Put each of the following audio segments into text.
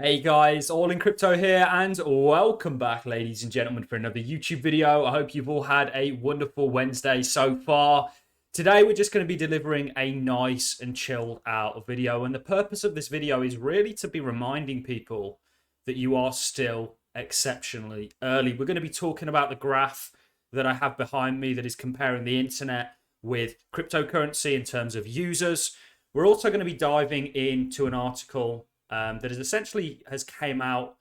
Hey guys, All in Crypto here, and welcome back, ladies and gentlemen, for another YouTube video. I hope you've all had a wonderful Wednesday so far. Today, we're just going to be delivering a nice and chilled out video, and the purpose of this video is really to be reminding people that you are still exceptionally early. We're going to be talking about the graph that I have behind me that is comparing the internet with cryptocurrency in terms of users. We're also going to be diving into an article that is essentially has came out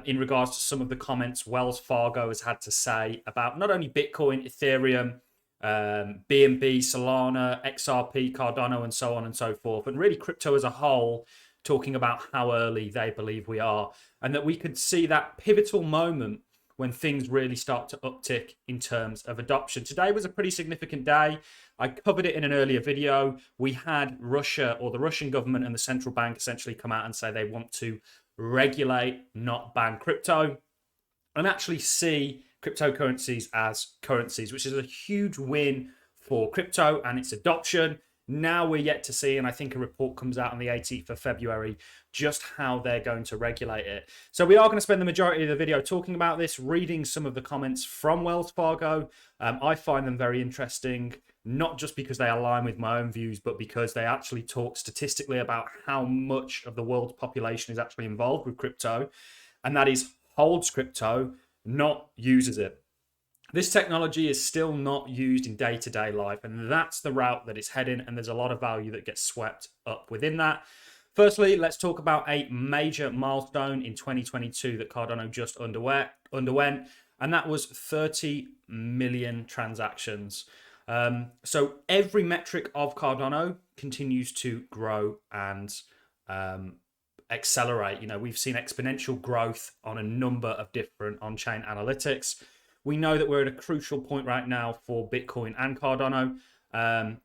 in regards to some of the comments Wells Fargo has had to say about not only Bitcoin, Ethereum, BNB, Solana, XRP, Cardano, and so on and so forth, but really crypto as a whole, talking about how early they believe we are, and that we could see that pivotal moment when things really start to uptick in terms of adoption. Today was a pretty significant day. I covered it in an earlier video. We had Russia, or the Russian government and the central bank, essentially come out and say they want to regulate, not ban crypto, and actually see cryptocurrencies as currencies, which is a huge win for crypto and its adoption. Now we're yet to see, and I think a report comes out on the 18th of February, just how they're going to regulate it. So we are going to spend the majority of the video talking about this, reading some of the comments from Wells Fargo. I find them very interesting, not just because they align with my own views, but because they actually talk statistically about how much of the world's population is actually involved with crypto, and that is holds crypto, not uses it. This technology is still not used in day-to-day life, and that's the route that it's heading, and there's a lot of value that gets swept up within that. Firstly, let's talk about a major milestone in 2022 that Cardano just underwent, and that was 30 million transactions. So every metric of Cardano continues to grow and accelerate. You know, we've seen exponential growth on a number of different on-chain analytics. We know that we're at a crucial point right now for Bitcoin and Cardano.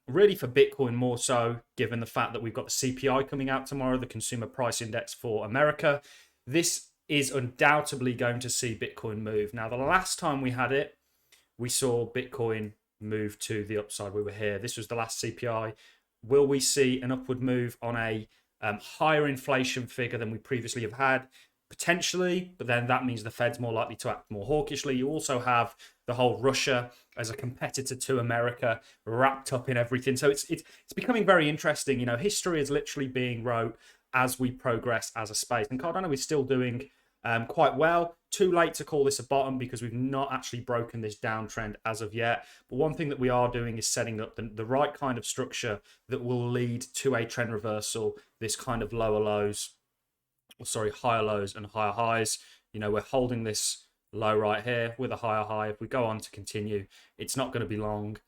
Really for Bitcoin more so, given the fact that we've got the CPI coming out tomorrow, the Consumer Price Index for America. This is undoubtedly going to see Bitcoin move. Now, the last time we had it, we saw Bitcoin move to the upside. We were here. This was the last CPI. Will we see an upward move on a higher inflation figure than we previously have had? Potentially, but then that means the Fed's more likely to act more hawkishly. You also have the whole Russia as a competitor to America wrapped up in everything. So it's becoming very interesting. You know, history is literally being wrote as we progress as a space. And Cardano is still doing quite well. Too late to call this a bottom because we've not actually broken this downtrend as of yet. But one thing that we are doing is setting up the right kind of structure that will lead to a trend reversal, this kind of lower lows, higher lows and higher highs. You know, we're holding this low right here with a higher high. If we go on to continue, it's not going to be long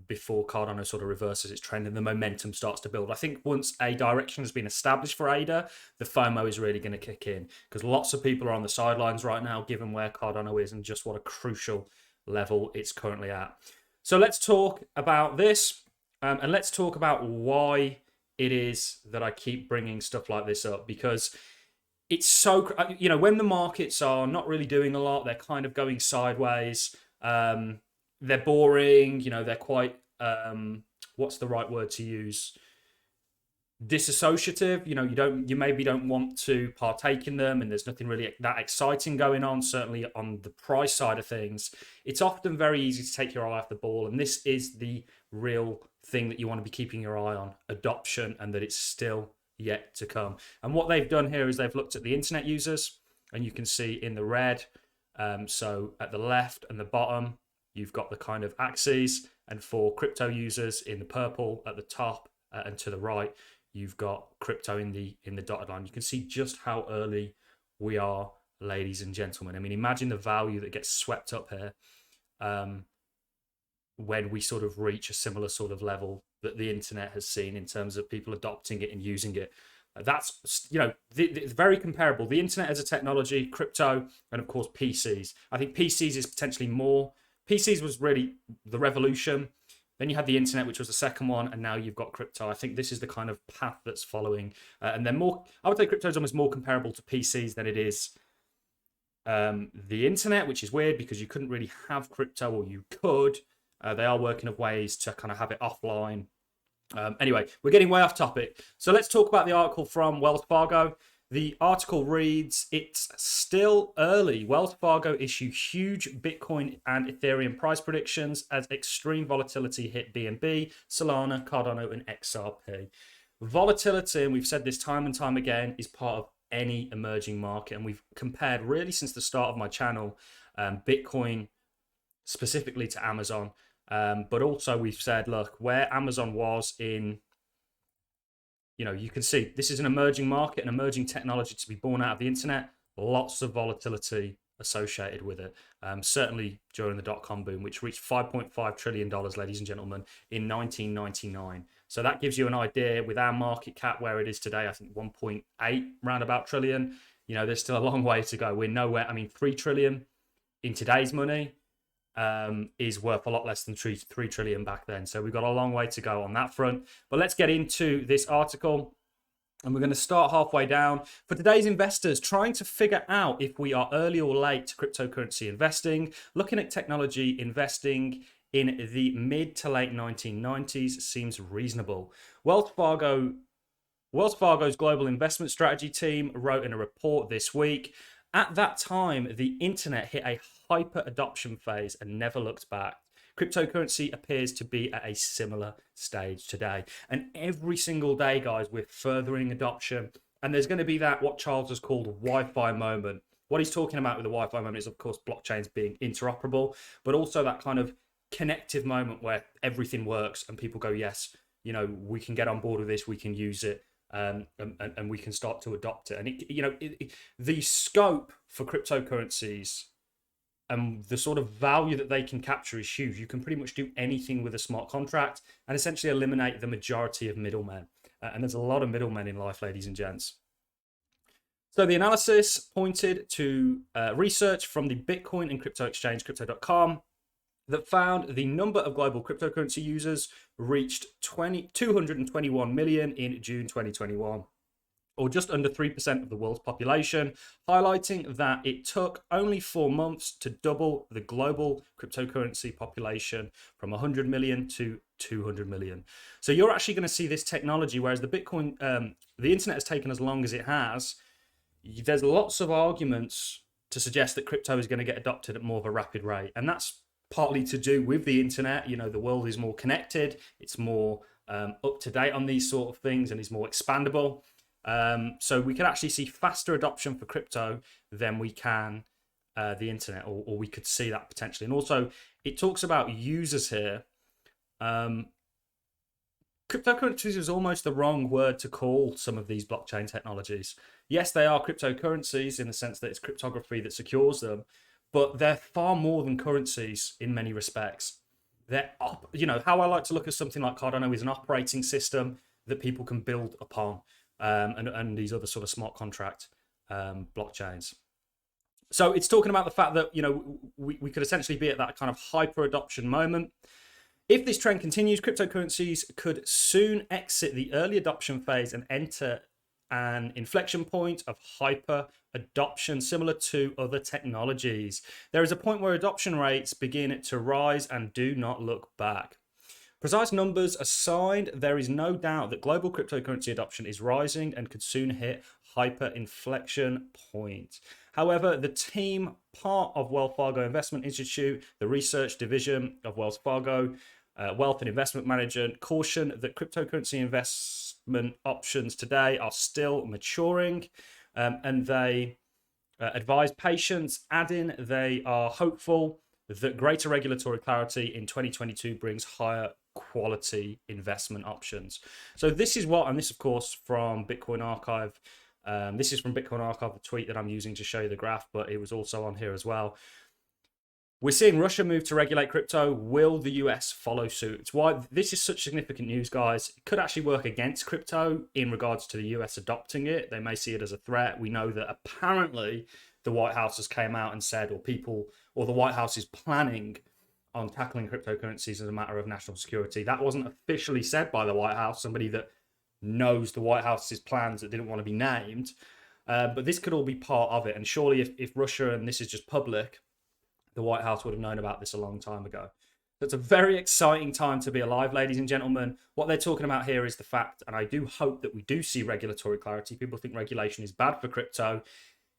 before Cardano sort of reverses its trend and the momentum starts to build. I think once a direction has been established for ADA, the FOMO is really going to kick in because lots of people are on the sidelines right now, given where Cardano is and just what a crucial level it's currently at. So let's talk about this and let's talk about why it is that I keep bringing stuff like this up, because it's so, you know, when the markets are not really doing a lot, they're kind of going sideways, they're boring, you know, they're quite, what's the right word to use? Disassociative. You know, you maybe don't want to partake in them, and there's nothing really that exciting going on, certainly on the price side of things. It's often very easy to take your eye off the ball, and this is the real thing that you want to be keeping your eye on, adoption, and that it's still yet to come. And what they've done here is they've looked at the internet users, and you can see in the red, so at the left and the bottom, you've got the kind of axes, and for crypto users in the purple at the top and to the right, you've got crypto in the dotted line. You can see just how early we are, ladies and gentlemen. I mean, imagine the value that gets swept up here when we sort of reach a similar sort of level that the internet has seen in terms of people adopting it and using it. That's, you know, it's very comparable. The internet as a technology, crypto, and of course PCs. I think PCs is potentially more. PCs was really the revolution. Then you had the internet, which was the second one, and now you've got crypto. I think this is the kind of path that's following. And then more, I would say crypto is almost more comparable to PCs than it is the internet, which is weird because you couldn't really have crypto, or you could. They are working on ways to kind of have it offline. Anyway, we're getting way off topic. So let's talk about the article from Wells Fargo. The article reads, it's still early. Wells Fargo issue huge Bitcoin and Ethereum price predictions as extreme volatility hit BNB, Solana, Cardano, and XRP. Volatility, and we've said this time and time again, is part of any emerging market. And we've compared really since the start of my channel, Bitcoin specifically to Amazon. But also we've said, look, where Amazon was in, you can see this is an emerging market, an emerging technology to be born out of the internet. Lots of volatility associated with it. Certainly during the dot-com boom, which reached $5.5 trillion, ladies and gentlemen, in 1999. So that gives you an idea with our market cap where it is today, I think 1.8 roundabout trillion. There's still a long way to go. We're nowhere. I mean, 3 trillion in today's money is worth a lot less than 3 trillion back then. So we've got a long way to go on that front. But let's get into this article. And we're going to start halfway down. For today's investors, trying to figure out if we are early or late to cryptocurrency investing, looking at technology investing in the mid to late 1990s seems reasonable. Wells Fargo's global investment strategy team wrote in a report this week, at that time, the internet hit a hyper adoption phase and never looked back. Cryptocurrency appears to be at a similar stage today. And every single day, guys, we're furthering adoption. And there's going to be that, what Charles has called Wi-Fi moment. What he's talking about with the Wi-Fi moment is, of course, blockchains being interoperable, but also that kind of connective moment where everything works and people go, yes, we can get on board with this, we can use it, and we can start to adopt it. And the scope for cryptocurrencies and the sort of value that they can capture is huge. You can pretty much do anything with a smart contract and essentially eliminate the majority of middlemen. And there's a lot of middlemen in life, ladies and gents. So the analysis pointed to research from the Bitcoin and crypto exchange, Crypto.com, that found the number of global cryptocurrency users reached 221 million in June 2021. Or just under 3% of the world's population, highlighting that it took only 4 months to double the global cryptocurrency population from 100 million to 200 million. So you're actually going to see this technology, whereas the Bitcoin, the internet has taken as long as it has. There's lots of arguments to suggest that crypto is going to get adopted at more of a rapid rate. And that's partly to do with the internet. The world is more connected. It's more up to date on these sort of things and is more expandable. So we could actually see faster adoption for crypto than we can the internet, or we could see that potentially. And also, it talks about users here. Cryptocurrencies is almost the wrong word to call some of these blockchain technologies. Yes, they are cryptocurrencies in the sense that it's cryptography that secures them, but they're far more than currencies in many respects. They're, how I like to look at something like Cardano is an operating system that people can build upon. And these other sort of smart contract blockchains. So it's talking about the fact that, we could essentially be at that kind of hyper adoption moment. If this trend continues, cryptocurrencies could soon exit the early adoption phase and enter an inflection point of hyper adoption, similar to other technologies. There is a point where adoption rates begin to rise and do not look back. Precise numbers aside, there is no doubt that global cryptocurrency adoption is rising and could soon hit hyper-inflection point. However, the team, part of Wells Fargo Investment Institute, the research division of Wells Fargo, Wealth and Investment Manager, caution that cryptocurrency investment options today are still maturing, and they advise patience, adding they are hopeful that greater regulatory clarity in 2022 brings higher quality investment options. So this is what, and this of course from Bitcoin Archive, this is from Bitcoin Archive, the tweet that I'm using to show you the graph, but it was also on here as well. We're seeing Russia move to regulate crypto. Will the US follow suit? It's why this is such significant news, guys. It could actually work against crypto in regards to the US adopting it. They may see it as a threat. We know that apparently the White House has came out and said, or the White House is planning on tackling cryptocurrencies as a matter of national security. That wasn't officially said by the White House, somebody that knows the White House's plans that didn't want to be named. But this could all be part of it. And surely if Russia, and this is just public, the White House would have known about this a long time ago. So it's a very exciting time to be alive, ladies and gentlemen. What they're talking about here is the fact, and I do hope that we do see regulatory clarity. People think regulation is bad for crypto.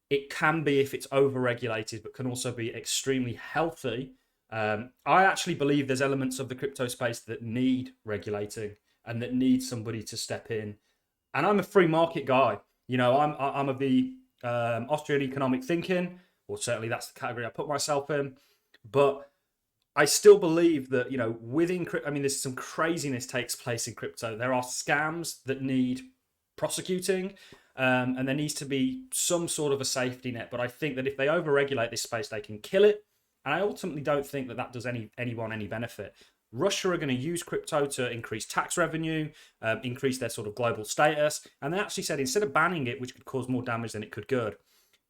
It can be if it's over-regulated, but can also be extremely healthy. I actually believe there's elements of the crypto space that need regulating and that need somebody to step in. And I'm a free market guy. You know, I'm of the Austrian economic thinking, or certainly that's the category I put myself in. But I still believe that, you know, within crypto, I mean, there's some craziness takes place in crypto. There are scams that need prosecuting, and there needs to be some sort of a safety net. But I think that if they overregulate this space, they can kill it. And I ultimately don't think that that does anyone any benefit. Russia are going to use crypto to increase tax revenue, increase their sort of global status. And they actually said instead of banning it, which could cause more damage than it could good,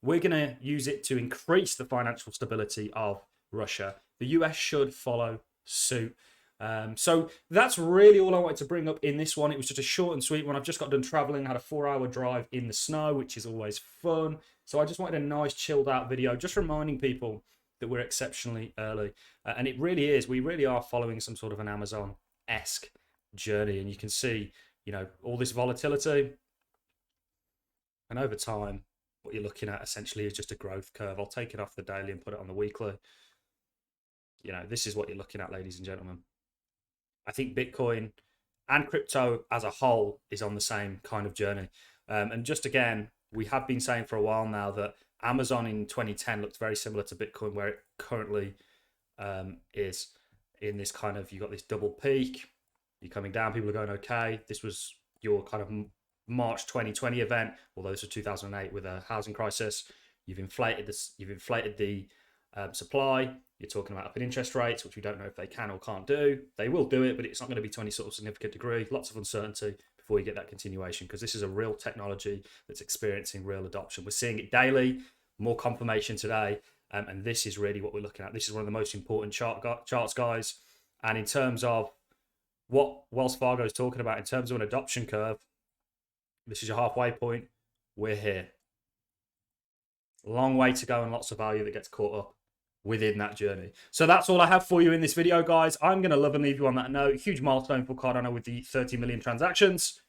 we're going to use it to increase the financial stability of Russia. The US should follow suit. So that's really all I wanted to bring up in this one. It was just a short and sweet one. I've just got done traveling, had a 4-hour drive in the snow, which is always fun. So I just wanted a nice chilled out video, just reminding people that we're exceptionally early. And it really is. We really are following some sort of an Amazon-esque journey. And you can see, you know, all this volatility. And over time, what you're looking at essentially is just a growth curve. I'll take it off the daily and put it on the weekly. You know, this is what you're looking at, ladies and gentlemen. I think Bitcoin and crypto as a whole is on the same kind of journey. And just again, we have been saying for a while now that Amazon in 2010 looked very similar to Bitcoin, where it currently is in this kind of, you got this double peak, you're coming down, people are going okay. This was your kind of March 2020 event, although this was 2008 with a housing crisis. You've inflated this, you've inflated the supply. You're talking about upping interest rates, which we don't know if they can or can't do. They will do it, but it's not going to be to any sort of significant degree. Lots of uncertainty before you get that continuation, because this is a real technology that's experiencing real adoption. We're seeing it daily, more confirmation today, and this is really what we're looking at. This is one of the most important charts, guys. And in terms of what Wells Fargo is talking about, in terms of an adoption curve, this is your halfway point. We're here. Long way to go and lots of value that gets caught up within that journey. So that's all I have for you in this video, guys. I'm going to love and leave you on that note. Huge milestone for Cardano with the 30 million transactions.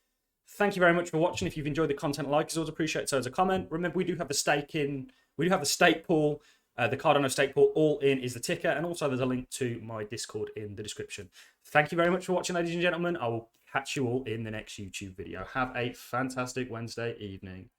Thank you very much for watching. If you've enjoyed the content, like, it's always appreciated. So as a comment, remember we do have the stake pool, the Cardano stake pool. All in is the ticker, and also there's a link to my Discord in the description. Thank you very much for watching, ladies and gentlemen. I will catch you all in the next YouTube video. Have a fantastic Wednesday evening.